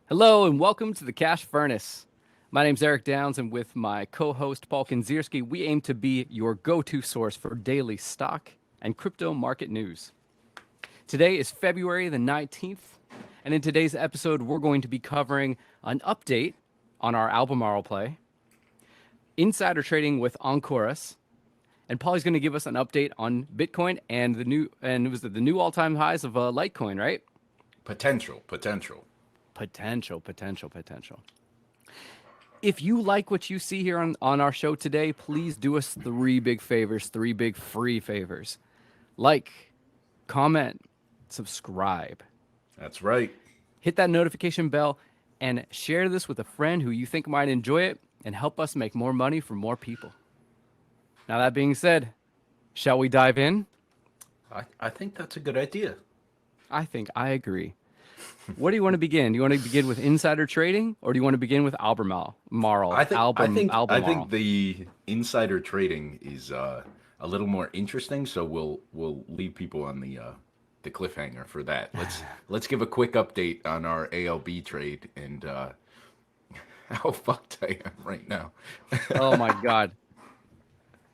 Hello and welcome to the Cash Furnace. My name's Eric Downs, and with my co-host Paul Kinzierski, we aim to be your go-to source for daily stock and crypto market news. Today is February the 19th, and in today's episode, we're going to be covering an update on our Albemarle play, insider trading with Oncorus, and Paul's going to give us an update on Bitcoin and the new all-time highs of Litecoin, right? Potential. Potential. If you like what you see here on our show today, please do us three big favors, three big free favors. Like, comment, subscribe, That's right. hit that notification bell, and share this with a friend who you think might enjoy it and help us make more money for more people. Now, that being said, shall we dive in? I think that's a good idea. I think I agree. What do you want to begin? Do you want to begin with insider trading, or do you want to begin with Albemarle? I think the insider trading is a little more interesting, so we'll leave people on the cliffhanger for that. Let's give a quick update on our ALB trade and how fucked I am right now. Oh my God.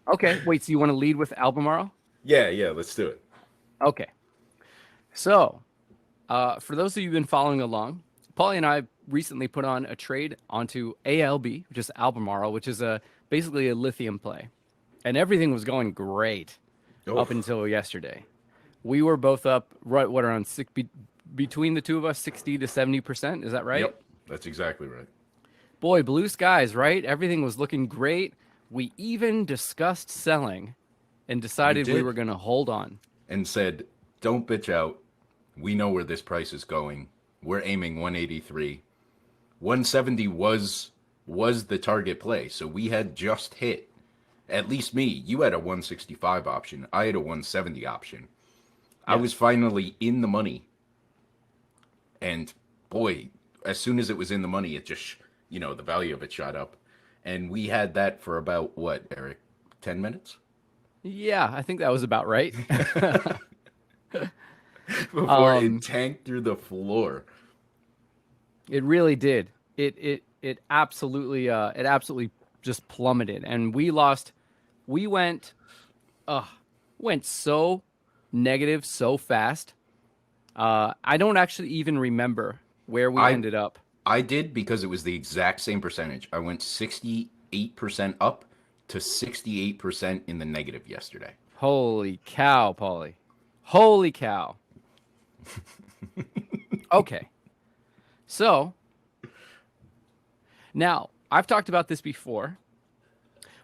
Okay, wait, so you want to lead with Albemarle? Yeah, let's do it. Okay. So, for those of you who've been following along, Paulie and I recently put on a trade onto ALB, which is Albemarle, which is basically a lithium play. And everything was going great up until yesterday. We were both up, around between the two of us, 60 to 70%. Is that right? Yep, that's exactly right. Boy, blue skies, right? Everything was looking great. We even discussed selling and decided we were going to hold on. And said, don't bitch out. We know where this price is going. We're aiming 183. 170 was the target play. So we had just hit, at least me, you had a 165 option. I had a 170 option. Yeah. I was finally in the money. And boy, as soon as it was in the money, it just, the value of it shot up. And we had that for about, what, Eric, 10 minutes? Yeah, I think that was about right. Before it tanked through the floor. It really did. It absolutely just plummeted, and we went so negative so fast. I don't actually even remember where we ended up. I did, because it was the exact same percentage. I went 68% up to 68% in the negative yesterday. Holy cow, Paulie. Holy cow. Okay. So, now, I've talked about this before.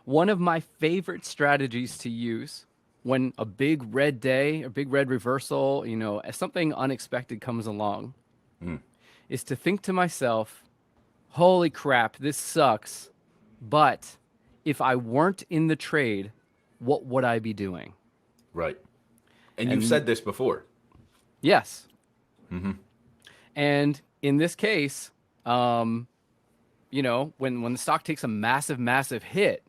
One of my favorite strategies to use when a big red day, a big red reversal, something unexpected comes along, is to think to myself, holy crap, this sucks, but if I weren't in the trade, what would I be doing? Right. And you've said this before. Yes. Mm-hmm. And in this case, when the stock takes a massive hit,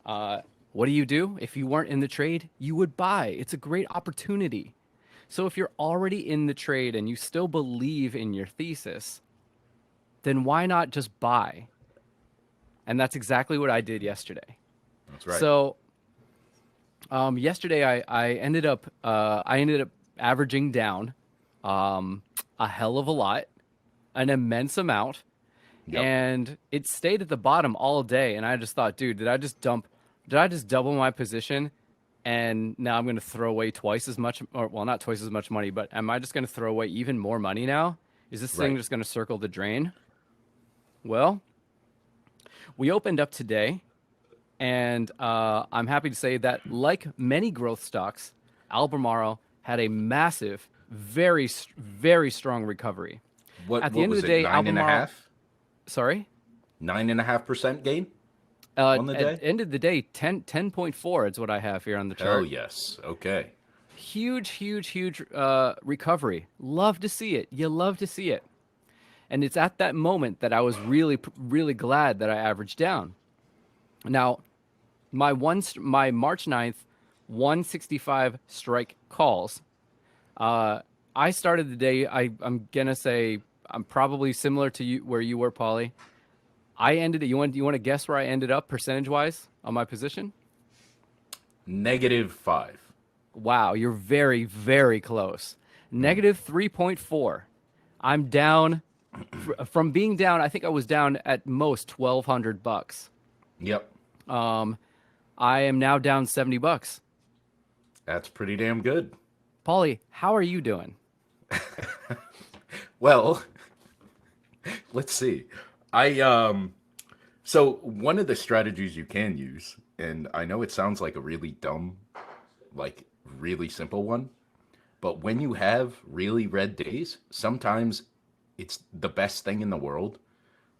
what do? If you weren't in the trade, you would buy. It's a great opportunity. So if you're already in the trade and you still believe in your thesis, then why not just buy? And that's exactly what I did yesterday. That's right. So yesterday I ended up averaging down a hell of a lot, an immense amount, and it stayed at the bottom all day. And I just thought, dude, did I just double my position? And now I'm going to throw away twice as much, not twice as much money, but am I just going to throw away even more money now? Is this thing just going to circle the drain? Well, we opened up today, and I'm happy to say that, like many growth stocks, Albemarle had a massive, very, very strong recovery. At the end of the day, Albemarle... Sorry? 9.5% gain? On the day? At the end of the day, 10.4 is what I have here on the chart. Oh, yes. Okay. Huge recovery. Love to see it. You love to see it. And it's at that moment that I was really, really glad that I averaged down. Now, my March 9th 165 strike calls, I started the day, I'm going to say, I'm probably similar to you where you were, Paulie. I ended. You want to guess where I ended up percentage wise on my position? -5. Wow, you're very, very close. Negative 3.4. I'm down from being down. I think I was down at most $1,200. Yep. I am now down $70. That's pretty damn good. Paulie, how are you doing? Well, let's see. So one of the strategies you can use, and I know it sounds like a really dumb, like really simple one, but when you have really red days, sometimes it's the best thing in the world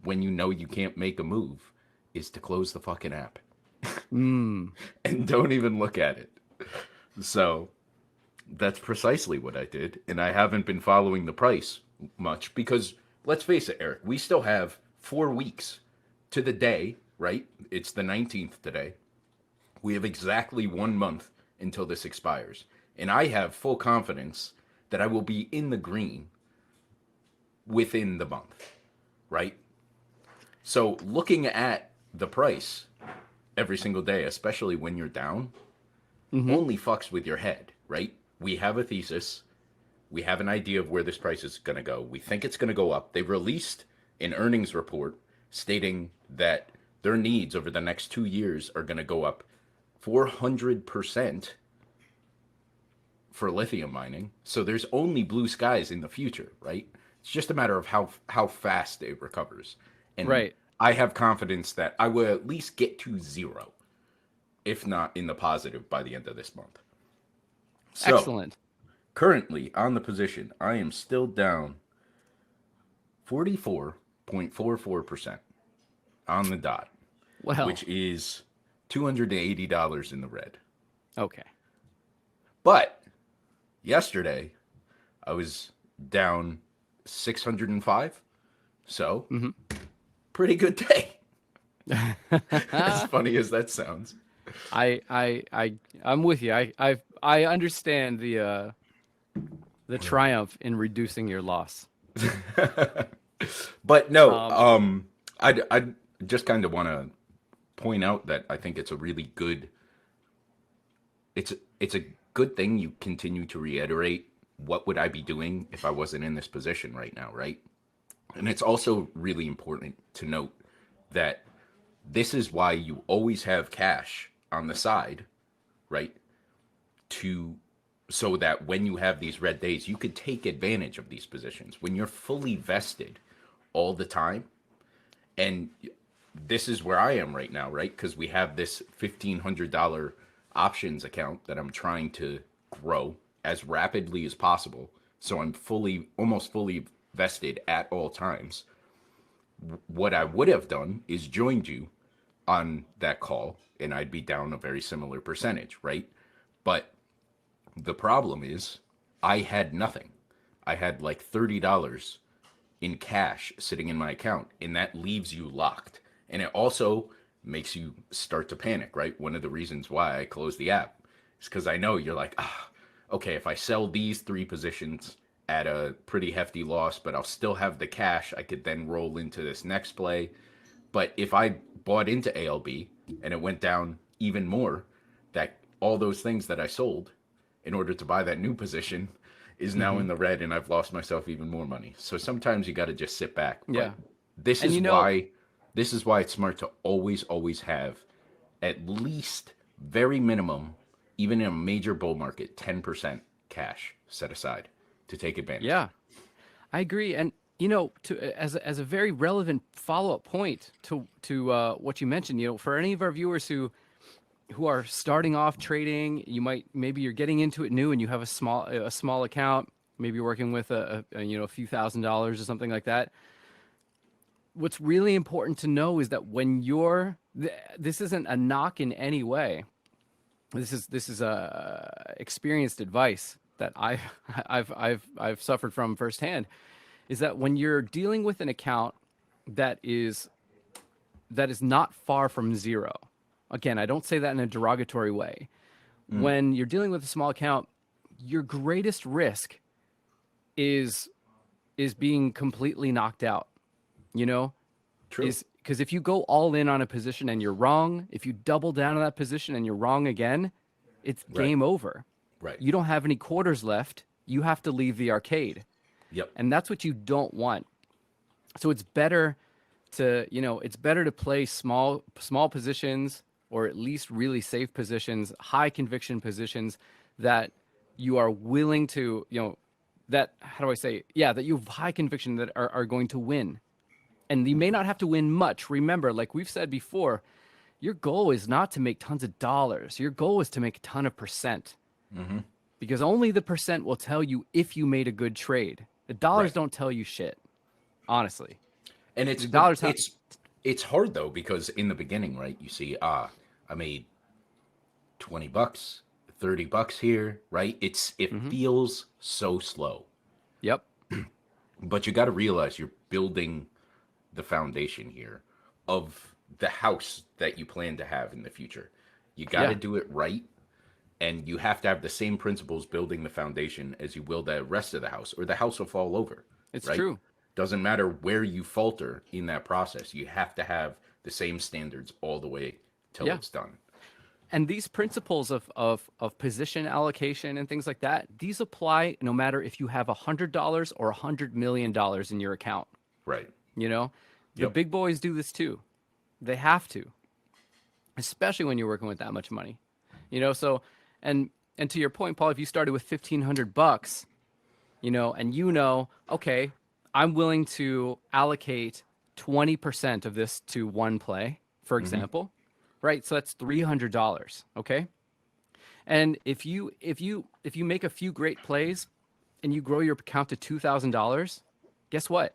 when you know you can't make a move is to close the fucking app and don't even look at it. So that's precisely what I did, and I haven't been following the price much because let's face it, Eric, we still have 4 weeks to the day, right? It's the 19th today. We have exactly 1 month until this expires. And I have full confidence that I will be in the green within the month, right? So looking at the price every single day, especially when you're down, only fucks with your head, right? We have a thesis. We have an idea of where this price is going to go. We think it's going to go up. They released an earnings report stating that their needs over the next 2 years are going to go up 400% for lithium mining. So there's only blue skies in the future, right? It's just a matter of how fast it recovers. And Right. I have confidence that I will at least get to zero, if not in the positive by the end of this month. So, Excellent. currently on the position, I am still down 44.44% on the dot, Well, which is $280 in the red. okay. But yesterday, I was down 605. So, pretty good day. As funny as that sounds. I'm with you. I understand the triumph in reducing your loss. But no, I just kind of want to point out that I think it's a really good it's a good thing you continue to reiterate what would I be doing if I wasn't in this position right now, right? And it's also really important to note that this is why you always have cash on the side, right? So that when you have these red days, you could take advantage of these positions. When you're fully vested all the time, and this is where I am right now, right? Because we have this $1,500 options account that I'm trying to grow as rapidly as possible. So I'm almost fully vested at all times. What I would have done is joined you on that call, and I'd be down a very similar percentage, right? But the problem is I had nothing. I had like $30 in cash sitting in my account, and that leaves you locked. And it also makes you start to panic, right? One of the reasons why I closed the app is because I know you're like, okay, if I sell these 3 positions at a pretty hefty loss, but I'll still have the cash, I could then roll into this next play. But if I bought into ALB and it went down even more, that all those things that I sold in order to buy that new position is now in the red, and I've lost myself even more money. So sometimes you got to just sit back. Yeah. But this is why it's smart to always have at least very minimum, even in a major bull market, 10% cash set aside to take advantage. Yeah, I agree. And as a very relevant follow-up point to what you mentioned, for any of our viewers who are starting off trading, maybe you're getting into it new and you have a small account, maybe you're working with a few $1,000s or something like that. What's really important to know is that when this isn't a knock in any way. This is experienced advice that I've suffered from firsthand, is that when you're dealing with an account that is not far from zero. Again, I don't say that in a derogatory way. When you're dealing with a small account, your greatest risk is is being completely knocked out. You know, True. is because if you go all in on a position and you're wrong, if you double down on that position and you're wrong again, it's Right. game over. Right. You don't have any quarters left. You have to leave the arcade. Yep. And that's what you don't want. So it's better to, it's better to play small positions, or at least really safe positions, high conviction positions that you are willing to, that, how do I say? Yeah, that you have high conviction that are going to win. And you may not have to win much. Remember, like we've said before, your goal is not to make tons of dollars. Your goal is to make a ton of percent. Because only the percent will tell you if you made a good trade. The dollars Right. don't tell you shit, honestly. And it's The dollars it's hard though, because in the beginning, right, you see, I made $20, $30 here, right? It feels so slow. Yep. But you got to realize you're building the foundation here of the house that you plan to have in the future. You got to Yeah. do it right, and you have to have the same principles building the foundation as you will the rest of the house, or the house will fall over. It's right? true. Doesn't matter where you falter in that process. You have to have the same standards all the way till Yeah. it's done. And these principles of position allocation and things like that, these apply no matter if you have $100 or $100 million in your account. Right. The Yep. big boys do this too. They have to, especially when you're working with that much money. So, and to your point, Paul, if you started with $1,500, and okay, I'm willing to allocate 20% of this to one play, for example, right? So that's $300, okay? And if you make a few great plays and you grow your account to $2,000, guess what?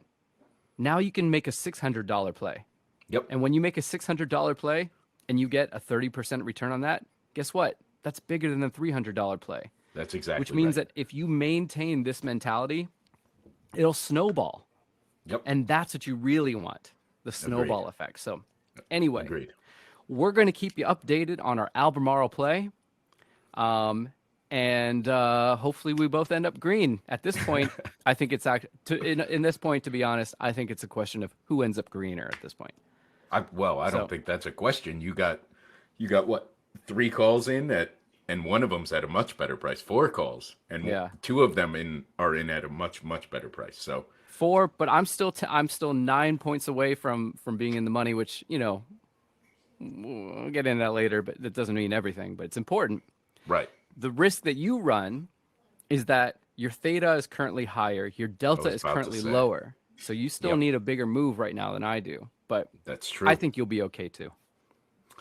Now you can make a $600 play. Yep. And when you make a $600 play and you get a 30% return on that, guess what? That's bigger than a $300 play. That's exactly Which means right. that if you maintain this mentality, it'll snowball. Yep. And that's what you really want, the snowball effect. So anyway, Agreed. we're going to keep you updated on our Albemarle play. And hopefully we both end up green. At this point, I think it's in this point, to be honest, I think it's a question of who ends up greener at this point. I So- don't think that's a question. You got what, 3 calls in and one of them's at a much better price. 4 calls, and Yeah. 2 of them are in at a much better price. So 4, but I'm still 9 points away from being in the money, which we'll get into that later. But that doesn't mean everything. But it's important. right. The risk that you run is that your theta is currently higher, your delta was is about to currently say. lower. So you still Yep. need a bigger move right now than I do. But That's true. I think you'll be okay too.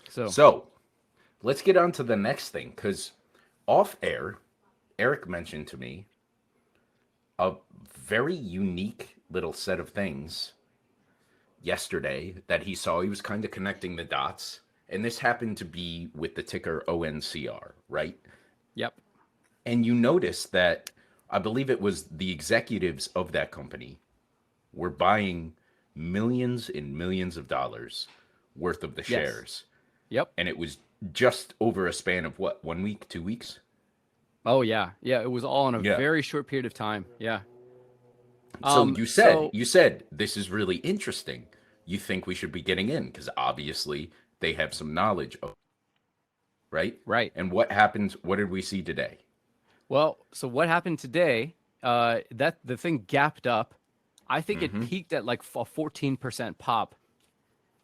So, let's get on to the next thing, because off air, Eric mentioned to me a very unique little set of things yesterday that he saw. He was kind of connecting the dots, and this happened to be with the ticker ONCR, right? Yep. And you notice that I believe it was the executives of that company were buying millions and millions of dollars worth of the shares. Yep. And it was just over a span of what, 1 week, 2 weeks? Oh yeah. Yeah. It was all in a Yeah. very short period of time. Yeah. So so- you said this is really interesting. You think we should be getting in because obviously they have some knowledge of, right? Right. And what happened? What did we see today? Well, so what happened today? That the thing gapped up. I think it peaked at like a 14% pop,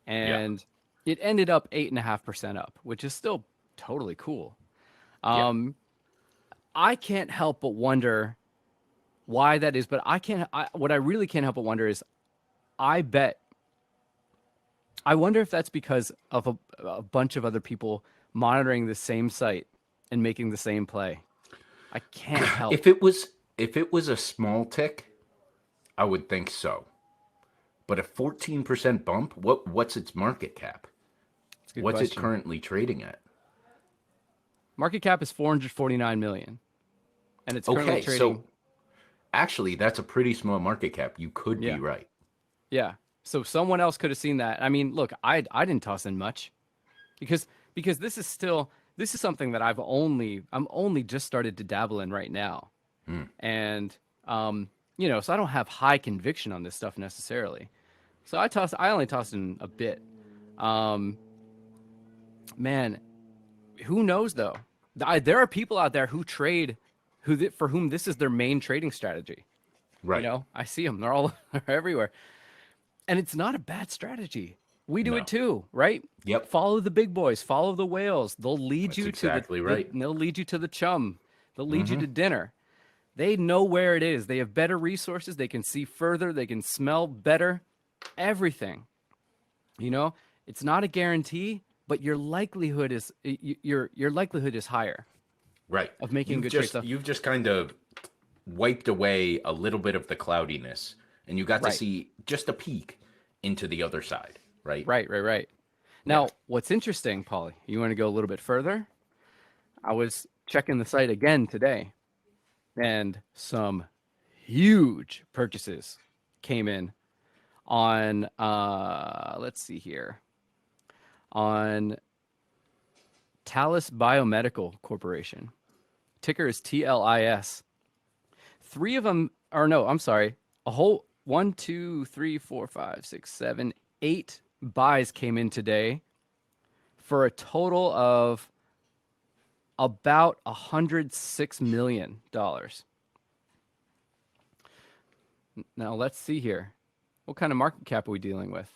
and it ended up 8.5% up, which is still totally cool. I can't help but wonder why that is, but what I really can't help but wonder is, I wonder if that's because of a bunch of other people monitoring the same site and making the same play. I can't help. If it was a small tick, I would think so. But a 14% bump, what's its market cap? That's a good What's it question. currently trading at? Market cap is 449 million, and it's currently Okay, trading. so actually that's a pretty small market cap. You could Yeah. be right. Yeah. So someone else could have seen that. I mean, look, I didn't toss in much because this is something that I'm only just started to dabble in right now. And so I don't have high conviction on this stuff necessarily. So I only tossed in a bit. Um, man, who knows though? There are people out there who trade, for whom this is their main trading strategy. Right. I see them; they're everywhere, and it's not a bad strategy. We do it No. too, right? Yep. Follow the big boys, follow the whales. They'll lead That's you to exactly right. they'll lead you to the chum. They'll lead you Mm-hmm. to dinner. They know where it is. They have better resources. They can see further. They can smell better. Everything. It's not a guarantee, but your likelihood is your likelihood is higher Right. of making good trade stuff. You've just kind of wiped away a little bit of the cloudiness, and you got to Right. see just a peek into the other side. Right. Right. Yeah. Now, what's interesting, Paulie, you want to go a little bit further? I was checking the site again today, and some huge purchases came in on let's see here, on Talis Biomedical Corporation. Ticker is TLIS. Three of them, or no, I'm sorry, a whole 1, 2, 3, 4, 5, 6, 7, 8 buys came in today for a total of about $106 million. Now let's see here. What kind of market cap are we dealing with?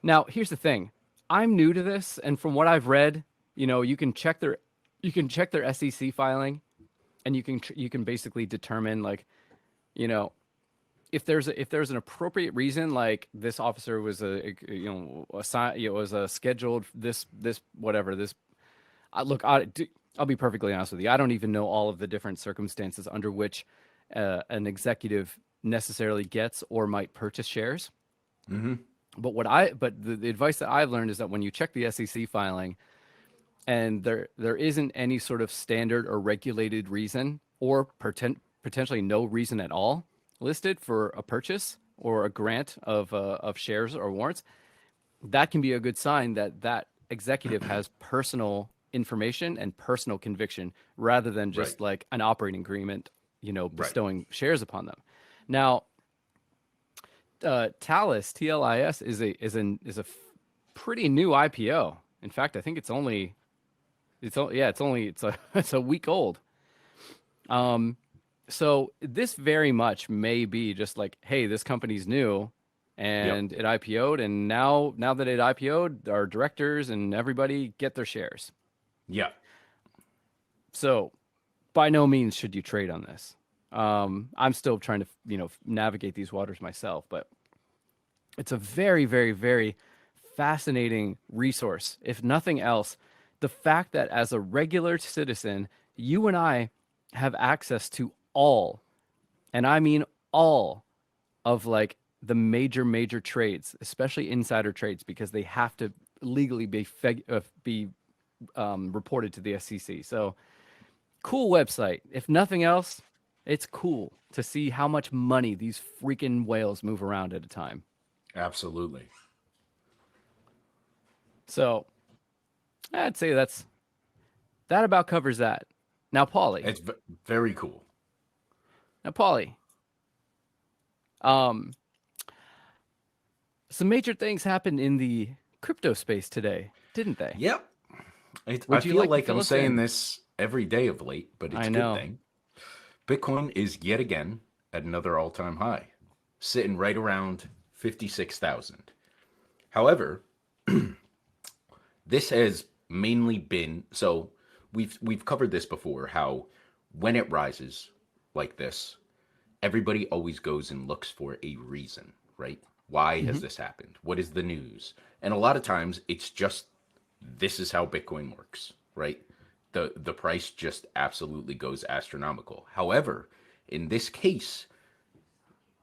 Now, here's the thing. I'm new to this, and from what I've read, you can check their SEC filing, and you can basically determine, like, if there's an appropriate reason, like this officer was was a scheduled this whatever this. Look, I'll be perfectly honest with you. I don't even know all of the different circumstances under which an executive necessarily gets or might purchase shares. Mm-hmm. But the advice that I've learned is that when you check the SEC filing, and there isn't any sort of standard or regulated reason, or potentially no reason at all listed for a purchase or a grant of shares or warrants, that can be a good sign that that executive has personal information and personal conviction rather than just Right. like an operating agreement, Right. bestowing shares upon them. Now, TLIS is a pretty new IPO. In fact, I think it's it's a week old. So this very much may be just like, hey, this company's new, and it IPO'd, and now that it IPO'd, our directors and everybody get their shares. Yeah. So by no means should you trade on this. I'm still trying to navigate these waters myself, but it's a very, very, very fascinating resource. If nothing else, the fact that as a regular citizen, you and I have access to all, and I mean all, of like the major trades, especially insider trades, because they have to legally be reported to the SEC. So cool website. If nothing else, it's cool to see how much money these freaking whales move around at a time. Absolutely. So I'd say that about covers that. Now, Paulie. It's very cool. Now, Paulie. Some major things happened in the crypto space today, didn't they? Yep. I Would you feel like to like fill I'm us saying in? this every day of late, but it's I a know. good thing. Bitcoin is yet again at another all-time high, sitting right around 56,000. However, this has mainly been, so we've covered this before, how when it rises like this, everybody always goes and looks for a reason, right? Why has this happened? What is the news? And a lot of times it's just, this is how Bitcoin works, right? The price just absolutely goes astronomical. However, in this case,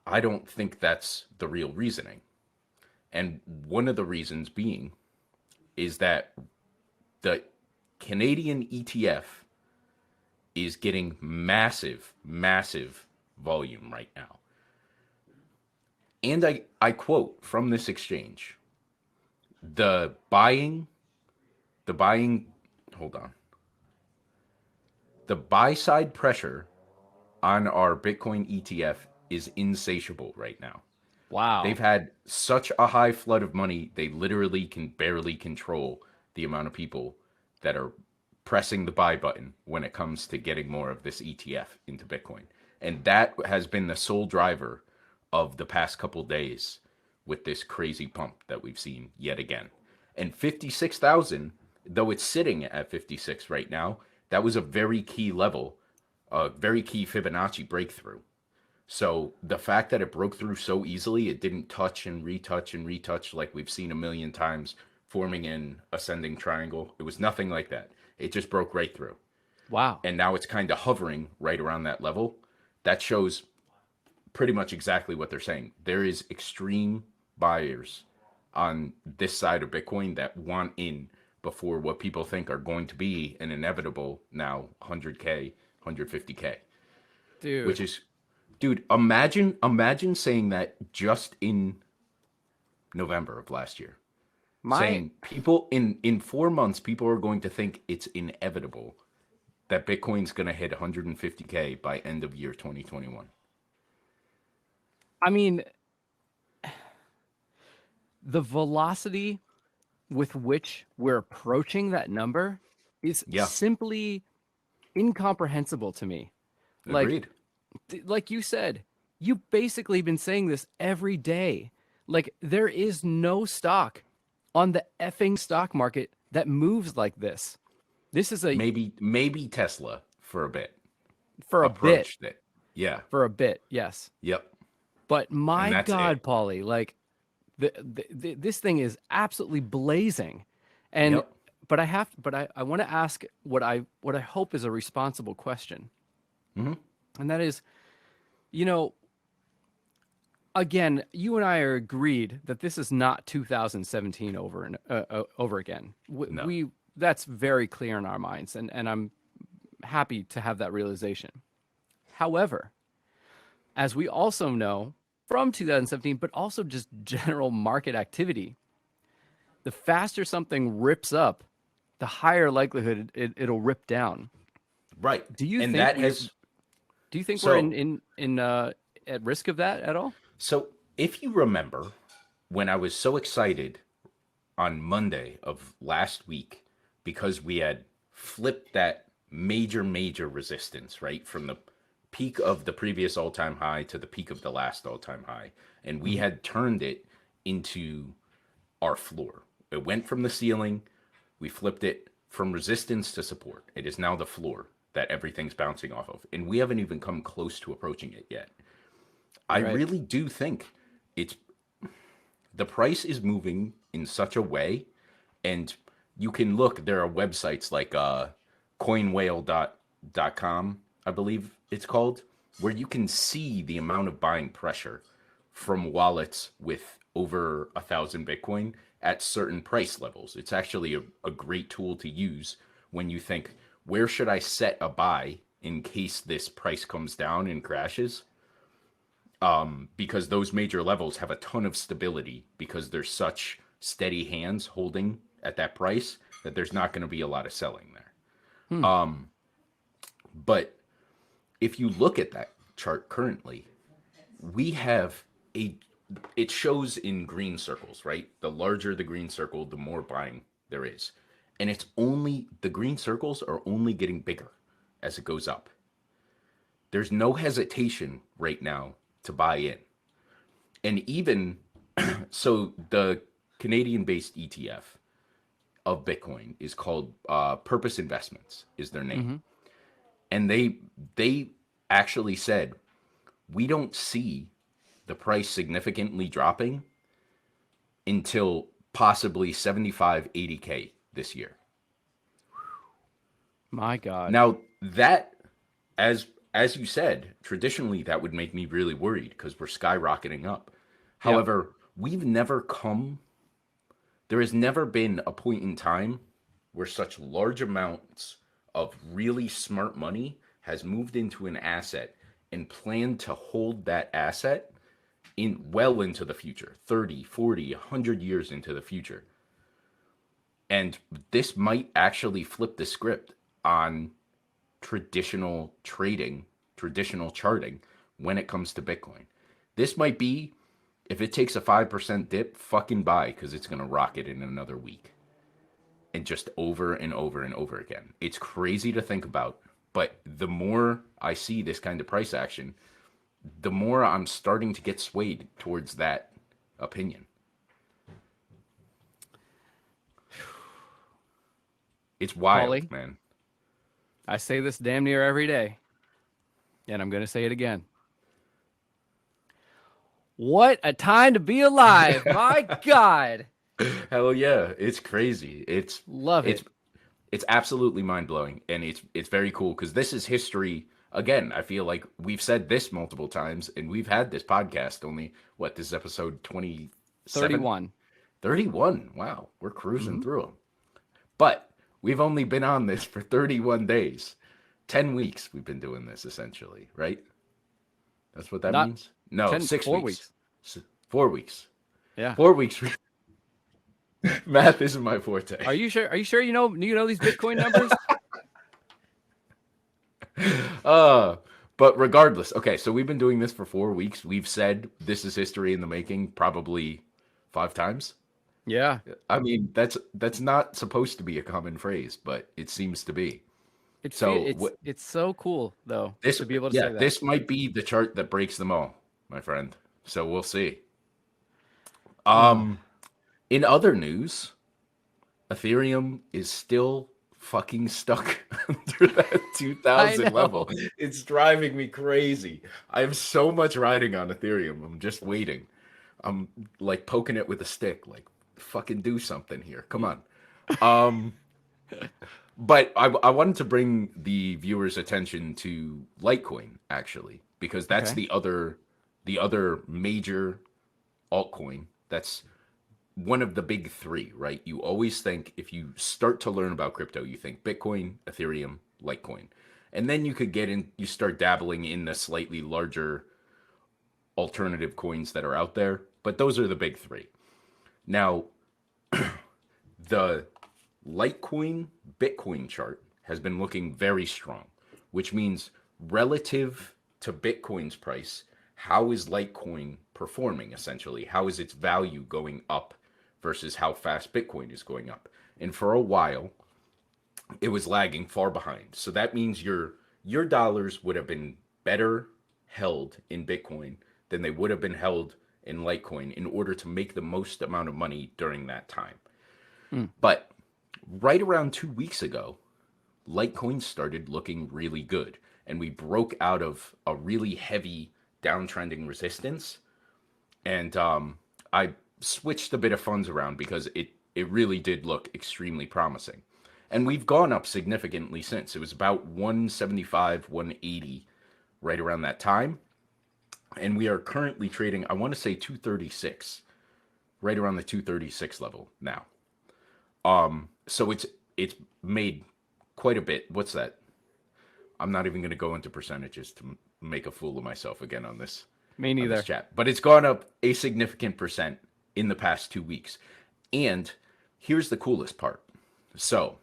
I don't think that's the real reasoning. And one of the reasons being is that the Canadian ETF is getting massive volume right now. And I quote from this exchange, the buying, hold on. The buy side pressure on our Bitcoin ETF is insatiable right now. They've Wow. had such a high flood of money, they literally can barely control the amount of people that are pressing the buy button when it comes to getting more of this ETF into Bitcoin. And that has been the sole driver of the past couple days with this crazy pump that we've seen yet again. And 56,000, though it's sitting at 56 right now, that was a very key level, a very key Fibonacci breakthrough. So the fact that it broke through so easily, it didn't touch and retouch and retouch like we've seen a million times, forming an ascending triangle. It was nothing like that. It just broke right through. Wow. And now it's kind of hovering right around that level. That shows pretty much exactly what they're saying. There is extreme buyers on this side of Bitcoin that want in before what people think are going to be an inevitable now 100K, 150K, which Dude. is, dude, imagine saying that just in November of last year. My Saying people in 4 months people are going to think it's inevitable that Bitcoin's going to hit 150K by end of year 2021. I mean, the velocity with which we're approaching that number is Yeah, simply incomprehensible to me. Like agreed. like you said, you basically been saying this every day. Like there is no stock on the effing stock market that moves like this. This is a Maybe Tesla for a bit for a bit, approached it. Yeah. yes. Yep. But And my that's God, it. Paulie, like this thing is absolutely blazing. And Yep. I want to ask what I hope is a responsible question. Hmm. And that is, you know, again, you and I are agreed that this is not 2017 over and over again. No. We that's very clear in our minds, and I'm happy to have that realization. However, as we also know from 2017, but also just general market activity, the faster something rips up, the higher likelihood it'll rip down. Right. Do you And think that we're has do you think we're so in at risk of that at all? so if you remember when I was so excited on Monday of last week because we had flipped that major resistance, right? From the peak of the previous all-time high to the peak of the last all-time high, and we Mhm. had turned it into our floor. It went from the ceiling, we flipped it from resistance to support. It is now the floor that everything's bouncing off of, and we haven't even come close to approaching it yet. I Right. really do think it's the price is moving in such a way, and you can look, there are websites like coinwhale.com, I believe it's called, where you can see the amount of buying pressure from wallets with over 1,000 Bitcoin at certain price levels. It's actually a great tool to use when you think, where should I set a buy in case this price comes down and crashes? Because those major levels have a ton of stability because there's such steady hands holding at that price that there's not going to be a lot of selling there. Hmm. But if you look at that chart currently, we have a it shows in green circles, right? The larger the green circle, the more buying there is. And it's only the green circles are only getting bigger as it goes up. There's no hesitation right now to buy in. And even so, the Canadian based ETF of Bitcoin is called Purpose Investments, is their name. Hmm. And they actually said, we don't see the price significantly dropping until possibly 75, 80K this year. My God. Now that, as you said, traditionally that would make me really worried because we're skyrocketing up. Yep. However, we've never come there has never been a point in time where such large amounts of really smart money has moved into an asset and planned to hold that asset in well into the future, 30, 40, 100 years into the future. And this might actually flip the script on traditional trading traditional charting when it comes to Bitcoin. This might be, if it takes a 5% dip, fucking buy, because it's going to rocket in another week. And just over and over and over again. It's crazy to think about, but the more I see this kind of price action, the more I'm starting to get swayed towards that opinion. It's wild, Paulie, man. I say this damn near every day, and I'm going to say it again. What a time to be alive. My God. Hell yeah, it's crazy. Love it. It's absolutely mind-blowing, and it's very cool because this is history. Again, I feel like we've said this multiple times, and we've had this podcast only, what, this is episode 27? 31. 31. Wow, we're cruising through them. But we've only been on this for 31 days. 10 weeks we've been doing this, essentially, right? That's what that Not means? No, 10, 6 4 weeks. 4 weeks. Yeah. 4 weeks. Math isn't my forte. Are you sure? Are you sure you know these Bitcoin numbers? But regardless, okay, so we've been doing this for 4 weeks. We've said this is history in the making probably 5 times. Yeah. I mean, that's not supposed to be a common phrase, but it seems to be. It's So it's so cool though this, to be able to yeah, say that. this might be the chart that breaks them all, my friend. So we'll see. In other news, Ethereum is still fucking stuck under that 2000 level. It's driving me crazy. I have so much riding on Ethereum. I'm just waiting. I'm like poking it with a stick, like fucking do something here. Come on. But I wanted to bring the viewers' attention to Litecoin, actually, because that's Okay. the other major altcoin that's one of the big three, right? You always think, if you start to learn about crypto, you think Bitcoin, Ethereum, Litecoin. And then you could you start dabbling in the slightly larger alternative coins that are out there. But those are the big three. Now, the Litecoin Bitcoin chart has been looking very strong, which means relative to Bitcoin's price, how is Litecoin performing essentially? How is its value going up versus how fast Bitcoin is going up? And for a while, it was lagging far behind. So that means your dollars would have been better held in Bitcoin than they would have been held in Litecoin in order to make the most amount of money during that time. But right around 2 weeks ago, Litecoin started looking really good, and we broke out of a really heavy downtrending resistance. And I switched a bit of funds around because it really did look extremely promising. And we've gone up significantly since. It was about 175, 180 right around that time. And we are currently trading, I want to say 236, right around the 236 level now. So it's made quite a bit. What's that? I'm not even going to go into percentages to make a fool of myself again on this. Me neither. On this chat. But it's gone up a significant percent in the past 2 weeks. And here's the coolest part. So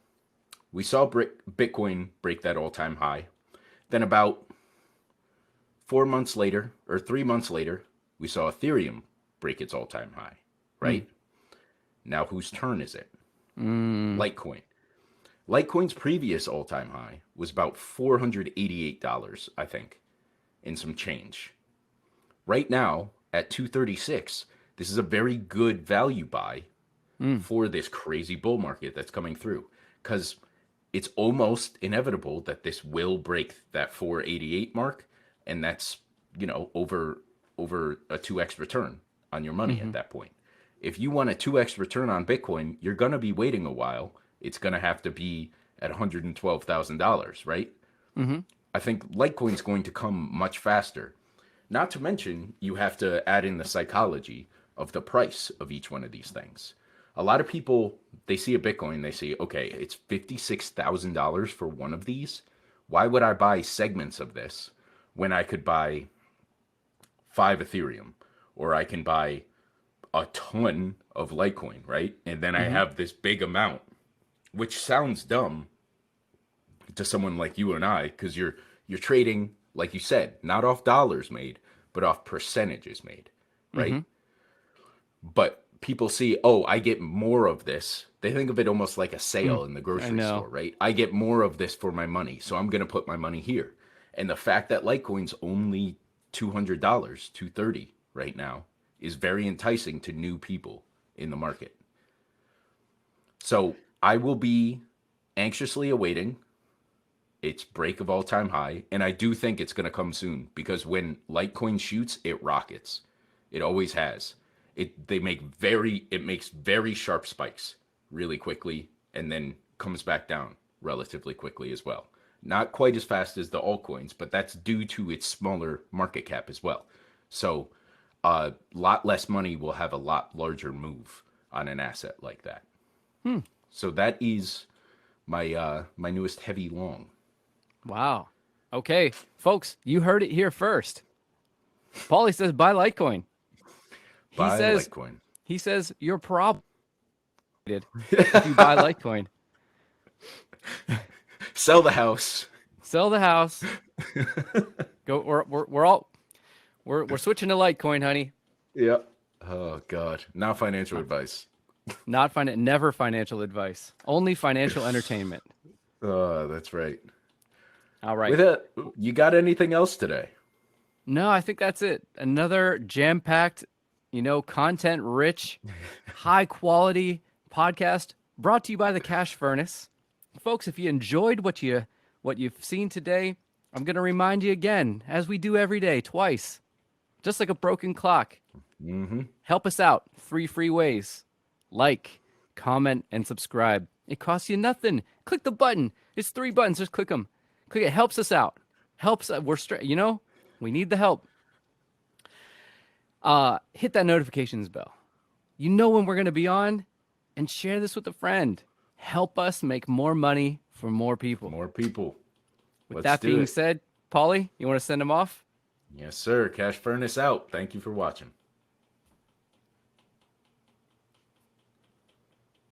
we saw Bitcoin break that all-time high. Then about 4 months later, or 3 months later, we saw Ethereum break its all-time high, right? Now whose turn is it? Litecoin. Litecoin's previous all-time high was about $488, I think, in some change. Right now, at 236, this is a very good value buy for this crazy bull market that's coming through. Because it's almost inevitable that this will break that 488 mark, and that's, over a 2x return on your money at that point. If you want a 2x return on Bitcoin, you're going to be waiting a while. It's going to have to be at $112,000, right? I think Litecoin's going to come much faster. Not to mention, you have to add in the psychology of the price of each one of these things. A lot of people, they see a Bitcoin, they say, okay, it's $56,000 for one of these. Why would I buy segments of this when I could buy 5 Ethereum, or I can buy a ton of Litecoin, right? And then I have this big amount, which sounds dumb to someone like you and I, because you're trading like you said, not off dollars made, but off percentages made, right? But people see, oh, I get more of this. They think of it almost like a sale in the I grocery know. store, right? I get more of this for my money, so I'm going to put my money here. And the fact that Litecoin's only $200, $230 right now is very enticing to new people in the market. So I will be anxiously awaiting its break of all-time high, and I do think it's going to come soon because when Litecoin shoots, it rockets. It always has. It makes very sharp spikes really quickly and then comes back down relatively quickly as well. Not quite as fast as the altcoins, but that's due to its smaller market cap as well. So a lot less money will have a lot larger move on an asset like that. So that is my my newest heavy long. Wow. Okay, folks, you heard it here first. Paulie says buy Litecoin. Buy says- Litecoin. He says you're probably if you buy Litecoin. Sell the house. Sell the house. Go. We're switching to Litecoin, honey. Yep. Oh God. Not financial advice. Never financial advice. Only financial entertainment. Oh, that's right. All right. With it, you got anything else today? No, I think that's it. Another jam-packed, content-rich, high-quality podcast brought to you by the Cash Furnace. Folks, if you enjoyed what you've seen today, I'm going to remind you again, as we do every day, twice, just like a broken clock. Help us out. 3 free ways. Like, comment, and subscribe. It costs you nothing. Click the button. It's 3 buttons. Just click them. Click it. Helps us out. Helps. We need the help. Hit that notifications bell. You know when we're going to be on, and share this with a friend. Help us make more money for more people. More people. With Let's that do being it. said, Paulie, you want to send them off? Yes, sir. Cash Furnace out. Thank you for watching.